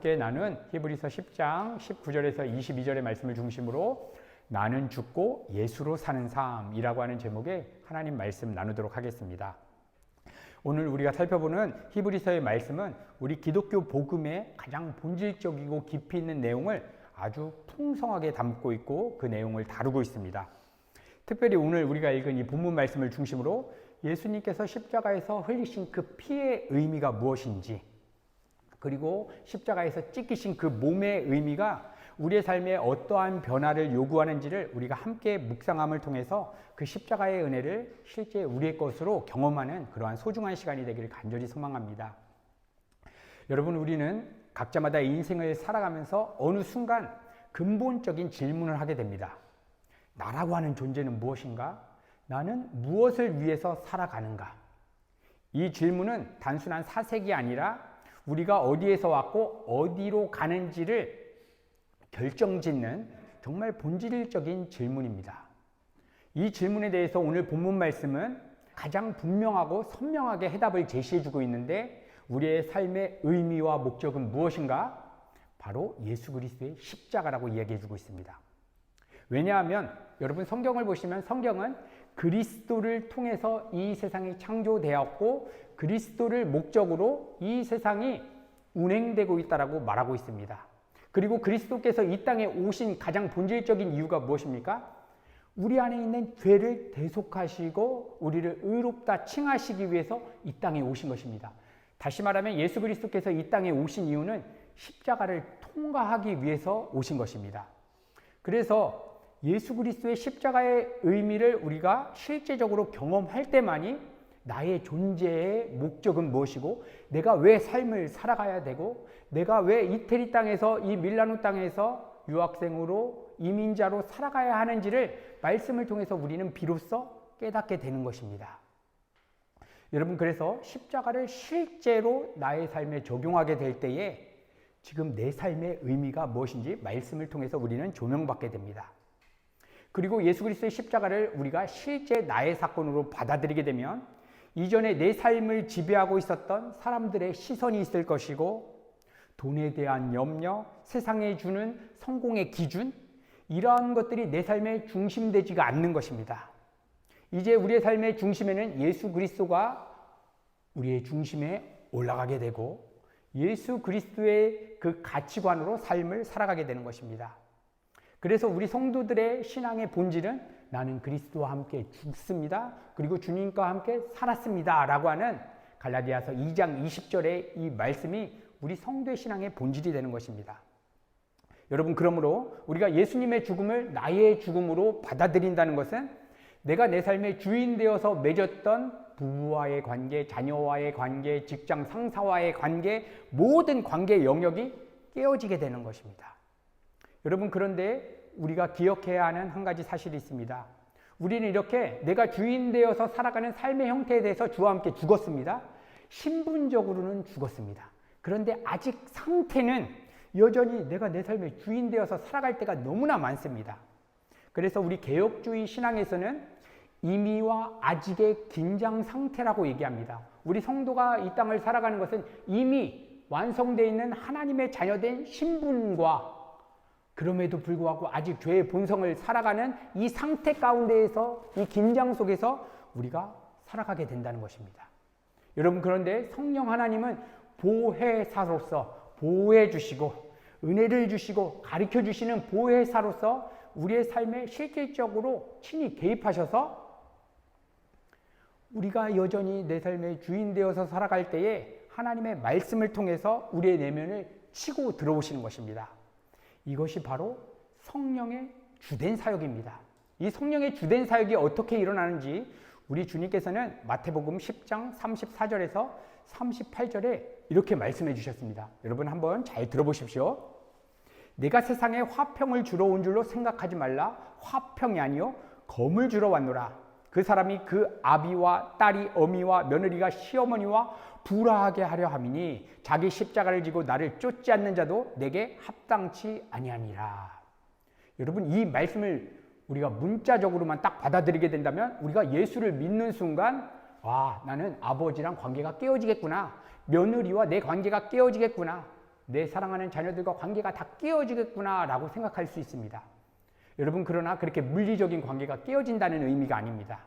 함께 나눈 히브리서 10장 19절에서 22절의 말씀을 중심으로 나는 죽고 예수로 사는 삶이라고 하는 제목의 하나님 말씀 나누도록 하겠습니다. 오늘 우리가 살펴보는 히브리서의 말씀은 우리 기독교 복음의 가장 본질적이고 깊이 있는 내용을 아주 풍성하게 담고 있고 그 내용을 다루고 있습니다. 특별히 오늘 우리가 읽은 이 본문 말씀을 중심으로 예수님께서 십자가에서 흘리신 그 피의 의미가 무엇인지, 그리고 십자가에서 찢기신 그 몸의 의미가 우리의 삶에 어떠한 변화를 요구하는지를 우리가 함께 묵상함을 통해서 그 십자가의 은혜를 실제 우리의 것으로 경험하는 그러한 소중한 시간이 되기를 간절히 소망합니다. 여러분, 우리는 각자마다 인생을 살아가면서 어느 순간 근본적인 질문을 하게 됩니다. 나라고 하는 존재는 무엇인가? 나는 무엇을 위해서 살아가는가? 이 질문은 단순한 사색이 아니라 우리가 어디에서 왔고 어디로 가는지를 결정짓는 정말 본질적인 질문입니다. 이 질문에 대해서 오늘 본문 말씀은 가장 분명하고 선명하게 해답을 제시해주고 있는데, 우리의 삶의 의미와 목적은 무엇인가? 바로 예수 그리스도의 십자가라고 이야기해주고 있습니다. 왜냐하면 여러분, 성경을 보시면 성경은 그리스도를 통해서 이 세상이 창조되었고 그리스도를 목적으로 이 세상이 운행되고 있다라고 말하고 있습니다. 그리고 그리스도께서 이 땅에 오신 가장 본질적인 이유가 무엇입니까? 우리 안에 있는 죄를 대속하시고 우리를 의롭다 칭하시기 위해서 이 땅에 오신 것입니다. 다시 말하면 예수 그리스도께서 이 땅에 오신 이유는 십자가를 통과하기 위해서 오신 것입니다. 그래서 예수 그리스도의 십자가의 의미를 우리가 실제적으로 경험할 때만이 나의 존재의 목적은 무엇이고, 내가 왜 삶을 살아가야 되고, 내가 왜 이태리 땅에서, 이 밀라노 땅에서 유학생으로 이민자로 살아가야 하는지를 말씀을 통해서 우리는 비로소 깨닫게 되는 것입니다. 여러분, 그래서 십자가를 실제로 나의 삶에 적용하게 될 때에 지금 내 삶의 의미가 무엇인지 말씀을 통해서 우리는 조명받게 됩니다. 그리고 예수 그리스도의 십자가를 우리가 실제 나의 사건으로 받아들이게 되면 이전에 내 삶을 지배하고 있었던 사람들의 시선이 있을 것이고, 돈에 대한 염려, 세상에 주는 성공의 기준, 이러한 것들이 내 삶의 중심되지가 않는 것입니다. 이제 우리의 삶의 중심에는 예수 그리스도가 우리의 중심에 올라가게 되고 예수 그리스도의 그 가치관으로 삶을 살아가게 되는 것입니다. 그래서 우리 성도들의 신앙의 본질은 나는 그리스도와 함께 죽습니다. 그리고 주님과 함께 살았습니다. 라고 하는 갈라디아서 2장 20절의 이 말씀이 우리 성도의 신앙의 본질이 되는 것입니다. 여러분, 그러므로 우리가 예수님의 죽음을 나의 죽음으로 받아들인다는 것은 내가 내 삶의 주인 되어서 맺었던 부부와의 관계, 자녀와의 관계, 직장 상사와의 관계, 모든 관계 영역이 깨어지게 되는 것입니다. 여러분, 그런데 우리가 기억해야 하는 한 가지 사실이 있습니다. 우리는 이렇게 내가 주인 되어서 살아가는 삶의 형태에 대해서 주와 함께 죽었습니다. 신분적으로는 죽었습니다. 그런데 아직 상태는 여전히 내가 내 삶의 주인 되어서 살아갈 때가 너무나 많습니다. 그래서 우리 개혁주의 신앙에서는 이미와 아직의 긴장 상태라고 얘기합니다. 우리 성도가 이 땅을 살아가는 것은 이미 완성되어 있는 하나님의 자녀된 신분과, 그럼에도 불구하고 아직 죄의 본성을 살아가는 이 상태 가운데에서, 이 긴장 속에서 우리가 살아가게 된다는 것입니다. 여러분, 그런데 성령 하나님은 보혜사로서 보호해 주시고 은혜를 주시고 가르쳐 주시는 보혜사로서 우리의 삶에 실질적으로 친히 개입하셔서 우리가 여전히 내 삶의 주인 되어서 살아갈 때에 하나님의 말씀을 통해서 우리의 내면을 치고 들어오시는 것입니다. 이것이 바로 성령의 주된 사역입니다. 이 성령의 주된 사역이 어떻게 일어나는지 우리 주님께서는 마태복음 10장 34절에서 38절에 이렇게 말씀해 주셨습니다. 여러분, 한번 잘 들어보십시오. 내가 세상에 화평을 주러 온 줄로 생각하지 말라. 화평이 아니요 검을 주러 왔노라. 그 사람이 그 아비와 딸이 어미와 며느리가 시어머니와 불화하게 하려 함이니 자기 십자가를 지고 나를 쫓지 않는 자도 내게 합당치 아니하니라. 여러분, 이 말씀을 우리가 문자적으로만 딱 받아들이게 된다면 우리가 예수를 믿는 순간, 나는 아버지랑 관계가 깨어지겠구나, 며느리와 내 관계가 깨어지겠구나, 내 사랑하는 자녀들과 관계가 다 깨어지겠구나라고 생각할 수 있습니다. 여러분, 그러나 그렇게 물리적인 관계가 깨어진다는 의미가 아닙니다.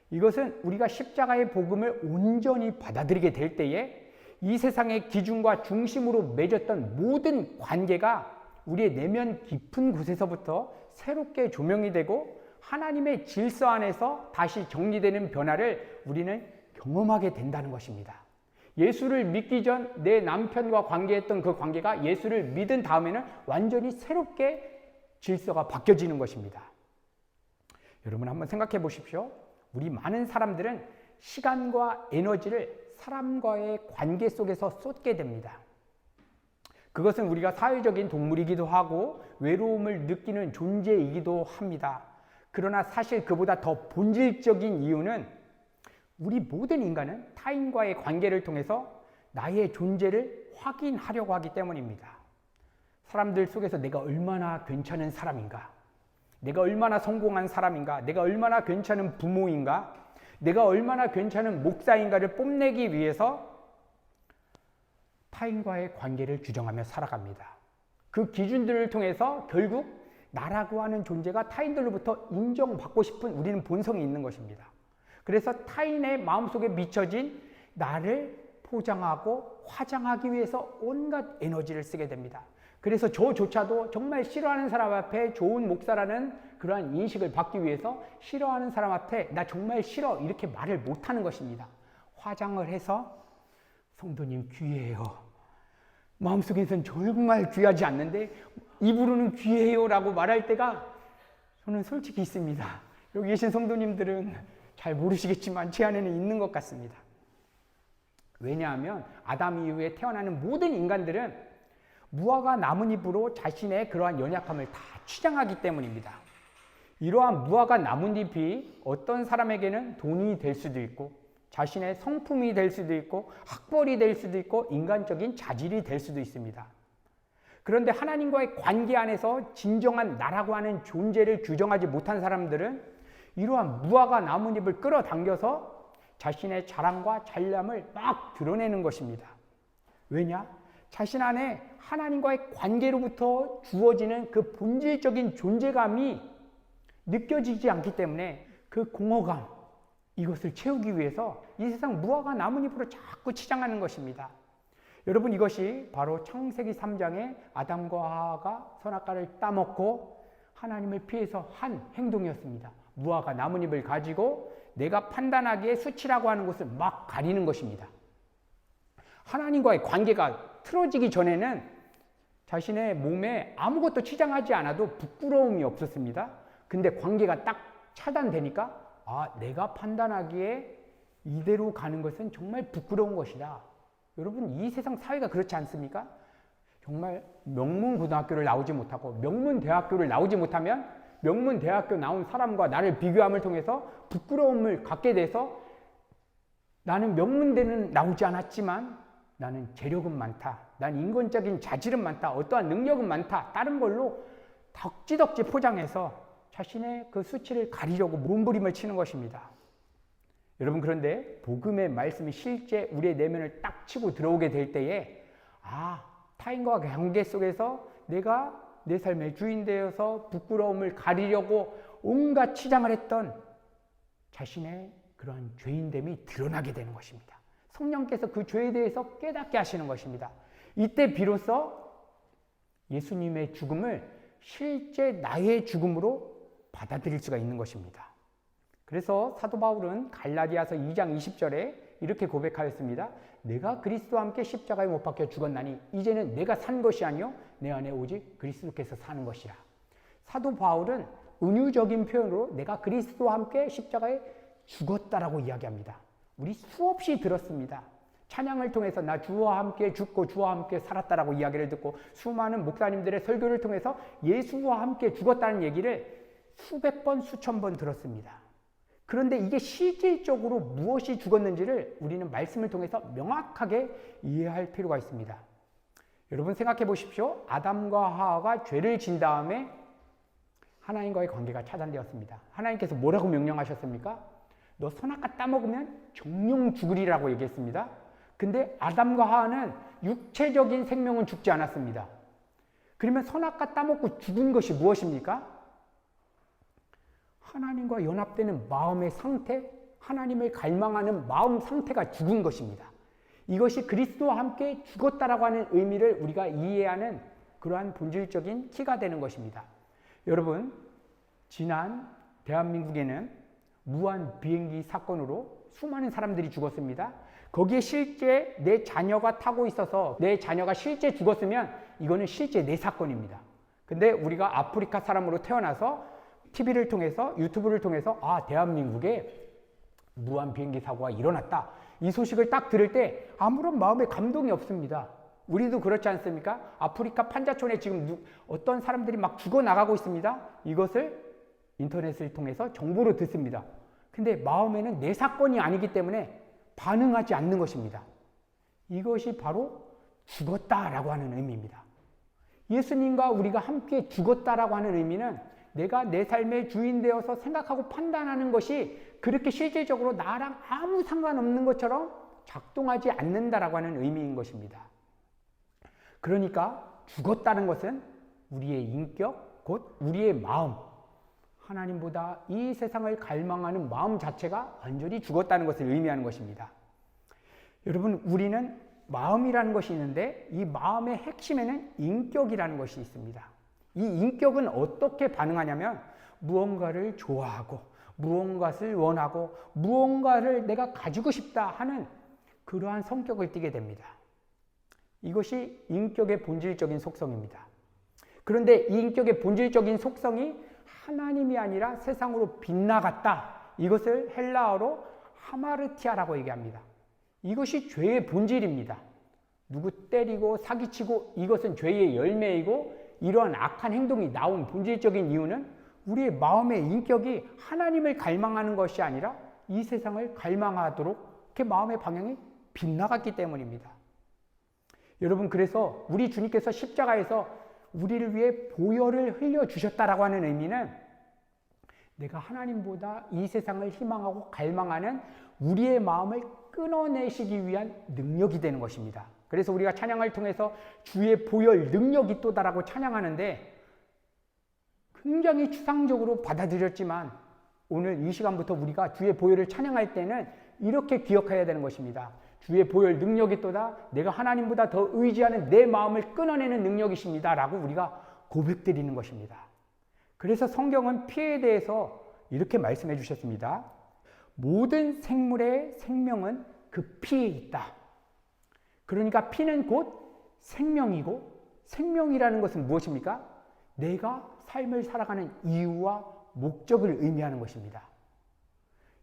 이것은 우리가 십자가의 복음을 온전히 받아들이게 될 때에 이 세상의 기준과 중심으로 맺었던 모든 관계가 우리의 내면 깊은 곳에서부터 새롭게 조명이 되고 하나님의 질서 안에서 다시 정리되는 변화를 우리는 경험하게 된다는 것입니다. 예수를 믿기 전 내 남편과 관계했던 그 관계가 예수를 믿은 다음에는 완전히 새롭게 질서가 바뀌어지는 것입니다. 여러분, 한번 생각해 보십시오. 우리 많은 사람들은 시간과 에너지를 사람과의 관계 속에서 쏟게 됩니다. 그것은 우리가 사회적인 동물이기도 하고 외로움을 느끼는 존재이기도 합니다. 그러나 사실 그보다 더 본질적인 이유는 우리 모든 인간은 타인과의 관계를 통해서 나의 존재를 확인하려고 하기 때문입니다. 사람들 속에서 내가 얼마나 괜찮은 사람인가, 내가 얼마나 성공한 사람인가, 내가 얼마나 괜찮은 부모인가, 내가 얼마나 괜찮은 목사인가를 뽐내기 위해서 타인과의 관계를 규정하며 살아갑니다. 그 기준들을 통해서 결국 나라고 하는 존재가 타인들로부터 인정받고 싶은 우리는 본성이 있는 것입니다. 그래서 타인의 마음속에 비춰진 나를 포장하고 화장하기 위해서 온갖 에너지를 쓰게 됩니다. 그래서 저조차도 정말 싫어하는 사람 앞에 좋은 목사라는 그러한 인식을 받기 위해서 싫어하는 사람 앞에 나 정말 싫어 이렇게 말을 못하는 것입니다. 화장을 해서 성도님 귀해요, 마음속에서는 정말 귀하지 않는데 입으로는 귀해요 라고 말할 때가 저는 솔직히 있습니다. 여기 계신 성도님들은 잘 모르시겠지만 제 안에는 있는 것 같습니다. 왜냐하면 아담 이후에 태어나는 모든 인간들은 무화과 나뭇잎으로 자신의 그러한 연약함을 다 치장하기 때문입니다. 이러한 무화과 나뭇잎이 어떤 사람에게는 돈이 될 수도 있고 자신의 성품이 될 수도 있고 학벌이 될 수도 있고 인간적인 자질이 될 수도 있습니다. 그런데 하나님과의 관계 안에서 진정한 나라고 하는 존재를 규정하지 못한 사람들은 이러한 무화과 나뭇잎을 끌어당겨서 자신의 자랑과 잘남을 막 드러내는 것입니다. 왜냐? 자신 안에 하나님과의 관계로부터 주어지는 그 본질적인 존재감이 느껴지지 않기 때문에 그 공허감, 이것을 채우기 위해서 이 세상 무화과 나뭇잎으로 자꾸 치장하는 것입니다. 여러분, 이것이 바로 창세기 3장에 아담과 하와가 선악과를 따먹고 하나님을 피해서 한 행동이었습니다. 무화과 나뭇잎을 가지고 내가 판단하기에 수치라고 하는 것을 막 가리는 것입니다. 하나님과의 관계가 틀어지기 전에는 자신의 몸에 아무것도 치장하지 않아도 부끄러움이 없었습니다. 근데 관계가 딱 차단되니까 내가 판단하기에 이대로 가는 것은 정말 부끄러운 것이다. 여러분, 이 세상 사회가 그렇지 않습니까? 정말 명문고등학교를 나오지 못하고 명문대학교를 나오지 못하면 명문대학교 나온 사람과 나를 비교함을 통해서 부끄러움을 갖게 돼서 나는 명문대는 나오지 않았지만 나는 재력은 많다, 난 인권적인 자질은 많다, 어떠한 능력은 많다, 다른 걸로 덕지덕지 포장해서 자신의 그 수치를 가리려고 몸부림을 치는 것입니다. 여러분, 그런데 복음의 말씀이 실제 우리의 내면을 딱 치고 들어오게 될 때에 타인과 관계 속에서 내가 내 삶의 주인 되어서 부끄러움을 가리려고 온갖 치장을 했던 자신의 그런 죄인됨이 드러나게 되는 것입니다. 성령께서 그 죄에 대해서 깨닫게 하시는 것입니다. 이때 비로소 예수님의 죽음을 실제 나의 죽음으로 받아들일 수가 있는 것입니다. 그래서 사도 바울은 갈라디아서 2장 20절에 이렇게 고백하였습니다. 내가 그리스도와 함께 십자가에 못 박혀 죽었나니 이제는 내가 산 것이 아니요 내 안에 오직 그리스도께서 사는 것이라. 사도 바울은 은유적인 표현으로 내가 그리스도와 함께 십자가에 죽었다라고 이야기합니다. 우리 수없이 들었습니다. 찬양을 통해서 나 주와 함께 죽고 주와 함께 살았다라고 이야기를 듣고 수많은 목사님들의 설교를 통해서 예수와 함께 죽었다는 얘기를 수백 번, 수천 번 들었습니다. 그런데 이게 실질적으로 무엇이 죽었는지를 우리는 말씀을 통해서 명확하게 이해할 필요가 있습니다. 여러분, 생각해 보십시오. 아담과 하와가 죄를 진 다음에 하나님과의 관계가 차단되었습니다. 하나님께서 뭐라고 명령하셨습니까? 너 선악과 따먹으면 정령 죽으리라고 얘기했습니다. 근데 아담과 하와는 육체적인 생명은 죽지 않았습니다. 그러면 선악과 따먹고 죽은 것이 무엇입니까? 하나님과 연합되는 마음의 상태, 하나님을 갈망하는 마음 상태가 죽은 것입니다. 이것이 그리스도와 함께 죽었다라고 하는 의미를 우리가 이해하는 그러한 본질적인 키가 되는 것입니다. 여러분, 지난 대한민국에는 무한 비행기 사건으로 수많은 사람들이 죽었습니다. 거기에 실제 내 자녀가 타고 있어서 내 자녀가 실제 죽었으면 이거는 실제 내 사건입니다. 근데 우리가 아프리카 사람으로 태어나서 TV를 통해서, 유튜브를 통해서 대한민국에 무한 비행기 사고가 일어났다, 이 소식을 딱 들을 때 아무런 마음에 감동이 없습니다. 우리도 그렇지 않습니까? 아프리카 판자촌에 지금 어떤 사람들이 막 죽어나가고 있습니다. 이것을 인터넷을 통해서 정보로 듣습니다. 근데 마음에는 내 사건이 아니기 때문에 반응하지 않는 것입니다. 이것이 바로 죽었다라고 하는 의미입니다. 예수님과 우리가 함께 죽었다라고 하는 의미는 내가 내 삶의 주인 되어서 생각하고 판단하는 것이 그렇게 실질적으로 나랑 아무 상관없는 것처럼 작동하지 않는다라고 하는 의미인 것입니다. 그러니까 죽었다는 것은 우리의 인격, 곧 우리의 마음, 하나님보다 이 세상을 갈망하는 마음 자체가 완전히 죽었다는 것을 의미하는 것입니다. 여러분, 우리는 마음이라는 것이 있는데 이 마음의 핵심에는 인격이라는 것이 있습니다. 이 인격은 어떻게 반응하냐면 무언가를 좋아하고 무언가를 원하고 무언가를 내가 가지고 싶다 하는 그러한 성격을 띠게 됩니다. 이것이 인격의 본질적인 속성입니다. 그런데 이 인격의 본질적인 속성이 하나님이 아니라 세상으로 빗나갔다. 이것을 헬라어로 하마르티아라고 얘기합니다. 이것이 죄의 본질입니다. 누구 때리고 사기치고 이것은 죄의 열매이고 이러한 악한 행동이 나온 본질적인 이유는 우리의 마음의 인격이 하나님을 갈망하는 것이 아니라 이 세상을 갈망하도록 이렇게 마음의 방향이 빗나갔기 때문입니다. 여러분, 그래서 우리 주님께서 십자가에서 우리를 위해 보혈을 흘려주셨다라고 하는 의미는 내가 하나님보다 이 세상을 희망하고 갈망하는 우리의 마음을 끊어내시기 위한 능력이 되는 것입니다. 그래서 우리가 찬양을 통해서 주의 보혈 능력이 있도다라고 찬양하는데 굉장히 추상적으로 받아들였지만 오늘 이 시간부터 우리가 주의 보혈을 찬양할 때는 이렇게 기억해야 되는 것입니다. 주의 보혈 능력이 있도다, 내가 하나님보다 더 의지하는 내 마음을 끊어내는 능력이십니다 라고 우리가 고백드리는 것입니다. 그래서 성경은 피에 대해서 이렇게 말씀해 주셨습니다. 모든 생물의 생명은 그 피에 있다. 그러니까 피는 곧 생명이고, 생명이라는 것은 무엇입니까? 내가 삶을 살아가는 이유와 목적을 의미하는 것입니다.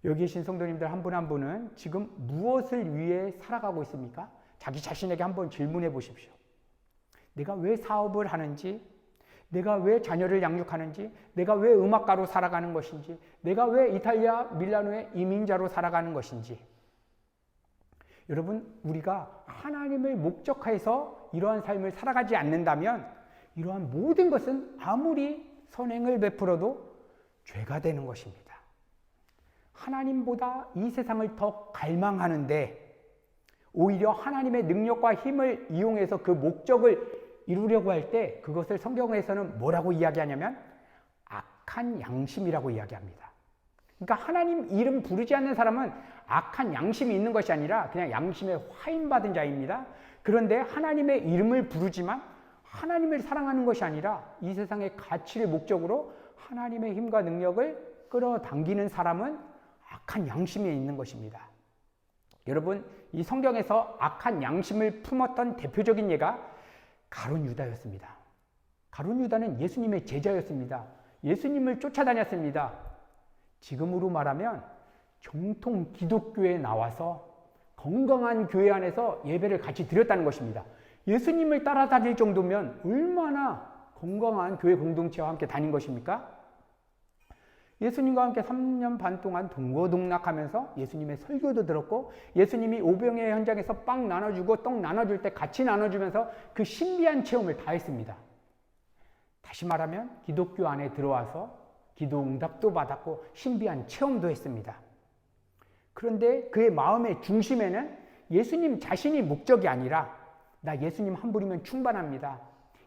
여기 계신 성도님들 한 분 한 분은 지금 무엇을 위해 살아가고 있습니까? 자기 자신에게 한번 질문해 보십시오. 내가 왜 사업을 하는지, 내가 왜 자녀를 양육하는지, 내가 왜 음악가로 살아가는 것인지, 내가 왜 이탈리아 밀라노의 이민자로 살아가는 것인지. 여러분, 우리가 하나님을 목적해서 이러한 삶을 살아가지 않는다면 이러한 모든 것은 아무리 선행을 베풀어도 죄가 되는 것입니다. 하나님보다 이 세상을 더 갈망하는데 오히려 하나님의 능력과 힘을 이용해서 그 목적을 이루려고 할 때 그것을 성경에서는 뭐라고 이야기하냐면 악한 양심이라고 이야기합니다. 그러니까 하나님 이름 부르지 않는 사람은 악한 양심이 있는 것이 아니라 그냥 양심에 화인받은 자입니다. 그런데 하나님의 이름을 부르지만 하나님을 사랑하는 것이 아니라 이 세상의 가치를 목적으로 하나님의 힘과 능력을 끌어당기는 사람은 악한 양심에 있는 것입니다. 여러분, 이 성경에서 악한 양심을 품었던 대표적인 예가 가룟 유다였습니다. 가룟 유다는 예수님의 제자였습니다. 예수님을 쫓아다녔습니다. 지금으로 말하면 정통 기독교에 나와서 건강한 교회 안에서 예배를 같이 드렸다는 것입니다. 예수님을 따라다닐 정도면 얼마나 건강한 교회 공동체와 함께 다닌 것입니까? 예수님과 함께 3년 반 동안 동고동락하면서 예수님의 설교도 들었고 예수님이 오병의 현장에서 빵 나눠주고 떡 나눠줄 때 같이 나눠주면서 그 신비한 체험을 다 했습니다. 다시 말하면 기독교 안에 들어와서 기도 응답도 받았고 신비한 체험도 했습니다. 그런데 그의 마음의 중심에는 예수님 자신이 목적이 아니라 나 예수님 한 분이면 충분합니다.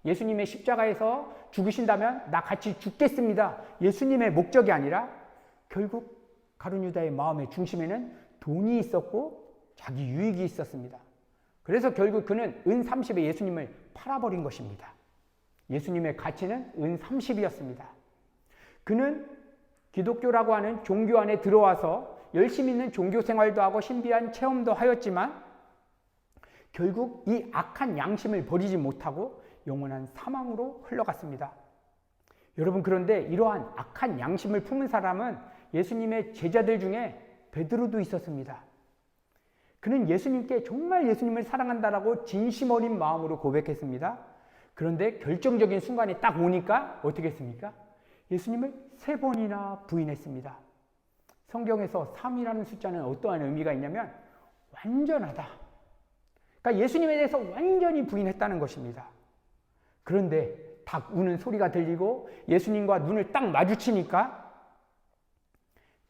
예수님의 십자가에서 죽으신다면 나 같이 죽겠습니다. 예수님의 목적이 아니라 결국 가룟 유다의 마음의 중심에는 돈이 있었고 자기 유익이 있었습니다. 그래서 결국 그는 은 30에 예수님을 팔아버린 것입니다. 예수님의 가치는 은 30이었습니다. 그는 기독교라고 하는 종교 안에 들어와서 열심히 있는 종교 생활도 하고 신비한 체험도 하였지만 결국 이 악한 양심을 버리지 못하고 영원한 사망으로 흘러갔습니다. 여러분, 그런데 이러한 악한 양심을 품은 사람은 예수님의 제자들 중에 베드로도 있었습니다. 그는 예수님께 정말 예수님을 사랑한다라고 진심 어린 마음으로 고백했습니다. 그런데 결정적인 순간이 딱 오니까 어떻게 했습니까? 예수님을 3번이나 부인했습니다. 성경에서 3이라는 숫자는 어떠한 의미가 있냐면 완전하다. 그러니까 예수님에 대해서 완전히 부인했다는 것입니다. 그런데 닭 우는 소리가 들리고 예수님과 눈을 딱 마주치니까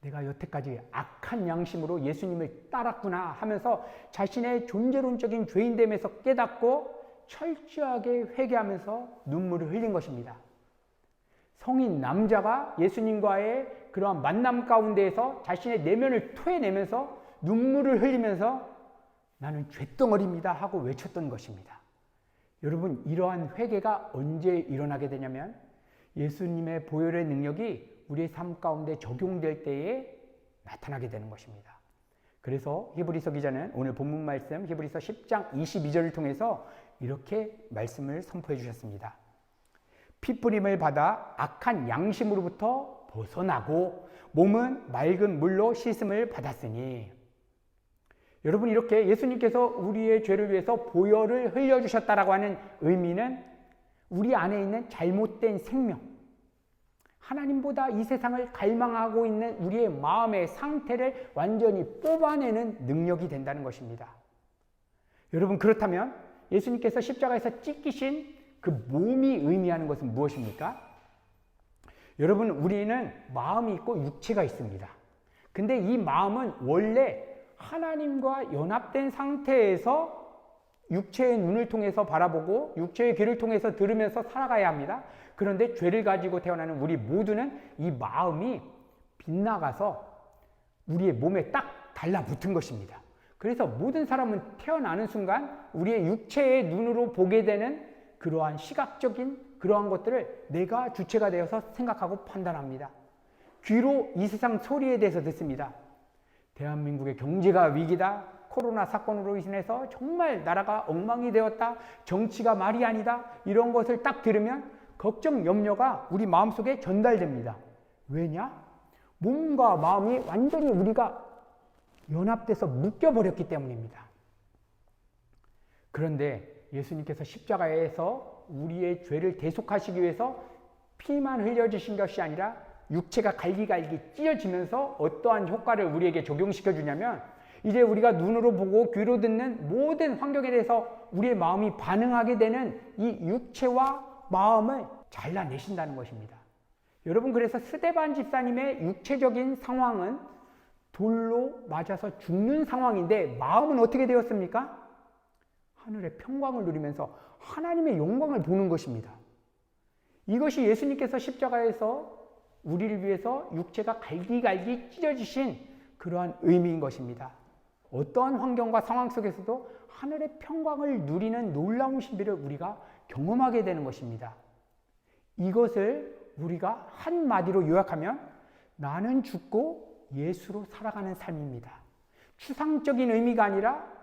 내가 여태까지 악한 양심으로 예수님을 따랐구나 하면서 자신의 존재론적인 죄인됨에서 깨닫고 철저하게 회개하면서 눈물을 흘린 것입니다. 성인 남자가 예수님과의 그러한 만남 가운데에서 자신의 내면을 토해내면서 눈물을 흘리면서 나는 쇳덩어리입니다 하고 외쳤던 것입니다. 여러분, 이러한 회개가 언제 일어나게 되냐면 예수님의 보혈의 능력이 우리의 삶 가운데 적용될 때에 나타나게 되는 것입니다. 그래서 히브리서 기자는 오늘 본문 말씀 히브리서 10장 22절을 통해서 이렇게 말씀을 선포해 주셨습니다. 피뿌림을 받아 악한 양심으로부터 벗어나고 몸은 맑은 물로 씻음을 받았으니. 여러분, 이렇게 예수님께서 우리의 죄를 위해서 보혈을 흘려주셨다라고 하는 의미는 우리 안에 있는 잘못된 생명, 하나님보다 이 세상을 갈망하고 있는 우리의 마음의 상태를 완전히 뽑아내는 능력이 된다는 것입니다. 여러분, 그렇다면 예수님께서 십자가에서 찢기신 그 몸이 의미하는 것은 무엇입니까? 여러분, 우리는 마음이 있고 육체가 있습니다. 근데 이 마음은 원래 하나님과 연합된 상태에서 육체의 눈을 통해서 바라보고 육체의 귀를 통해서 들으면서 살아가야 합니다. 그런데 죄를 가지고 태어나는 우리 모두는 이 마음이 빗나가서 우리의 몸에 딱 달라붙은 것입니다. 그래서 모든 사람은 태어나는 순간 우리의 육체의 눈으로 보게 되는 그러한 시각적인 그러한 것들을 내가 주체가 되어서 생각하고 판단합니다. 귀로 이 세상 소리에 대해서 듣습니다. 대한민국의 경제가 위기다, 코로나 사건으로 인해서 정말 나라가 엉망이 되었다, 정치가 말이 아니다, 이런 것을 딱 들으면 걱정, 염려가 우리 마음속에 전달됩니다. 왜냐? 몸과 마음이 완전히 우리가 연합돼서 묶여버렸기 때문입니다. 그런데 예수님께서 십자가에서 우리의 죄를 대속하시기 위해서 피만 흘려주신 것이 아니라 육체가 갈기갈기 찢어지면서 어떠한 효과를 우리에게 적용시켜 주냐면 이제 우리가 눈으로 보고 귀로 듣는 모든 환경에 대해서 우리의 마음이 반응하게 되는 이 육체와 마음을 잘라내신다는 것입니다. 여러분, 그래서 스데반 집사님의 육체적인 상황은 돌로 맞아서 죽는 상황인데 마음은 어떻게 되었습니까? 하늘의 평강을 누리면서 하나님의 영광을 보는 것입니다. 이것이 예수님께서 십자가에서 우리를 위해서 육체가 갈기갈기 찢어지신 그러한 의미인 것입니다. 어떠한 환경과 상황 속에서도 하늘의 평강을 누리는 놀라운 신비를 우리가 경험하게 되는 것입니다. 이것을 우리가 한마디로 요약하면 나는 죽고 예수로 살아가는 삶입니다. 추상적인 의미가 아니라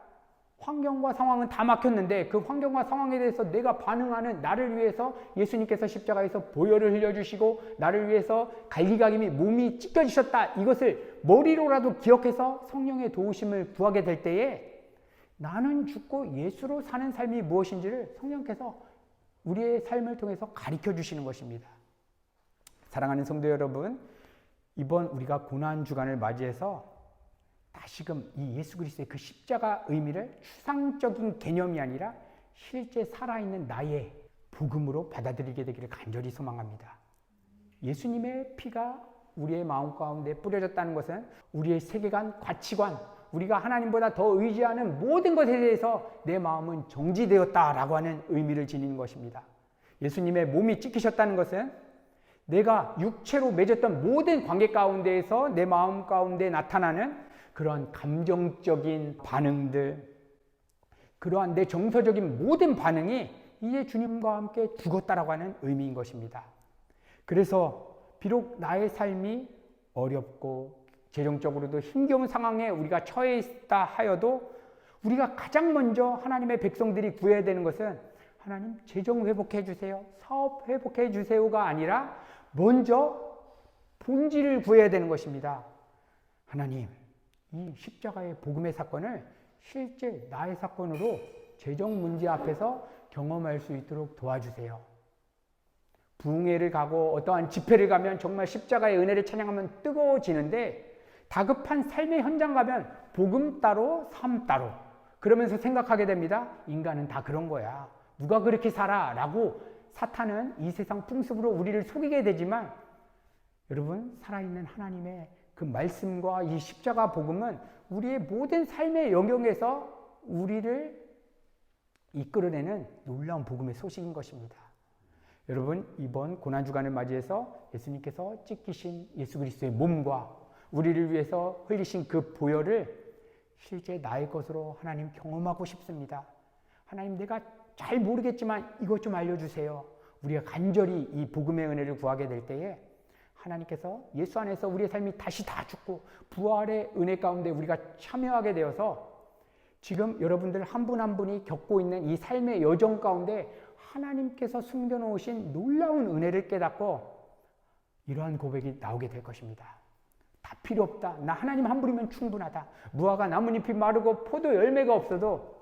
환경과 상황은 다 막혔는데 그 환경과 상황에 대해서 내가 반응하는 나를 위해서 예수님께서 십자가에서 보혈을 흘려주시고 나를 위해서 갈기갈기 몸이 찢겨지셨다, 이것을 머리로라도 기억해서 성령의 도우심을 구하게 될 때에 나는 죽고 예수로 사는 삶이 무엇인지를 성령께서 우리의 삶을 통해서 가르쳐 주시는 것입니다. 사랑하는 성도 여러분, 이번 우리가 고난주간을 맞이해서 다시금 이 예수 그리스도의 그 십자가 의미를 추상적인 개념이 아니라 실제 살아있는 나의 복음으로 받아들이게 되기를 간절히 소망합니다. 예수님의 피가 우리의 마음 가운데 뿌려졌다는 것은 우리의 세계관, 가치관, 우리가 하나님보다 더 의지하는 모든 것에 대해서 내 마음은 정지되었다라고 하는 의미를 지니는 것입니다. 예수님의 몸이 찢기셨다는 것은 내가 육체로 맺었던 모든 관계 가운데에서 내 마음 가운데 나타나는 그런 감정적인 반응들, 그러한 내 정서적인 모든 반응이 이제 주님과 함께 죽었다라고 하는 의미인 것입니다. 그래서 비록 나의 삶이 어렵고 재정적으로도 힘겨운 상황에 우리가 처해 있다 하여도 우리가 가장 먼저 하나님의 백성들이 구해야 되는 것은 하나님 재정 회복해 주세요, 사업 회복해 주세요가 아니라 먼저 본질을 구해야 되는 것입니다. 하나님, 이 십자가의 복음의 사건을 실제 나의 사건으로 재정 문제 앞에서 경험할 수 있도록 도와주세요. 부흥회를 가고 어떠한 집회를 가면 정말 십자가의 은혜를 찬양하면 뜨거워지는데 다급한 삶의 현장 가면 복음 따로 삶 따로 그러면서 생각하게 됩니다. 인간은 다 그런 거야. 누가 그렇게 살아? 라고 사탄은 이 세상 풍습으로 우리를 속이게 되지만 여러분, 살아있는 하나님의 그 말씀과 이 십자가 복음은 우리의 모든 삶의 영역에서 우리를 이끌어내는 놀라운 복음의 소식인 것입니다. 여러분, 이번 고난주간을 맞이해서 예수님께서 찢기신 예수 그리스도의 몸과 우리를 위해서 흘리신 그 보혈을 실제 나의 것으로 하나님 경험하고 싶습니다. 하나님, 내가 잘 모르겠지만 이것 좀 알려주세요. 우리가 간절히 이 복음의 은혜를 구하게 될 때에 하나님께서 예수 안에서 우리의 삶이 다시 다 죽고 부활의 은혜 가운데 우리가 참여하게 되어서 지금 여러분들 한 분 한 분이 겪고 있는 이 삶의 여정 가운데 하나님께서 숨겨놓으신 놀라운 은혜를 깨닫고 이러한 고백이 나오게 될 것입니다. 다 필요 없다. 나 하나님 한 분이면 충분하다. 무화과 나뭇잎이 마르고 포도 열매가 없어도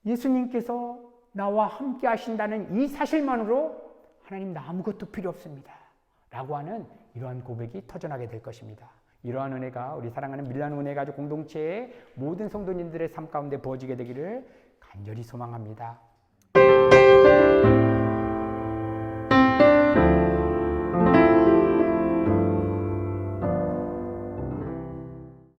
예수님께서 나와 함께 하신다는 이 사실만으로 하나님 나 아무것도 필요 없습니다. 라고 하는 이러한 고백이 터져나게 될 것입니다. 이러한 은혜가 우리 사랑하는 밀라노 은혜 가족 공동체의 모든 성도님들의 삶 가운데 부어지게 되기를 간절히 소망합니다.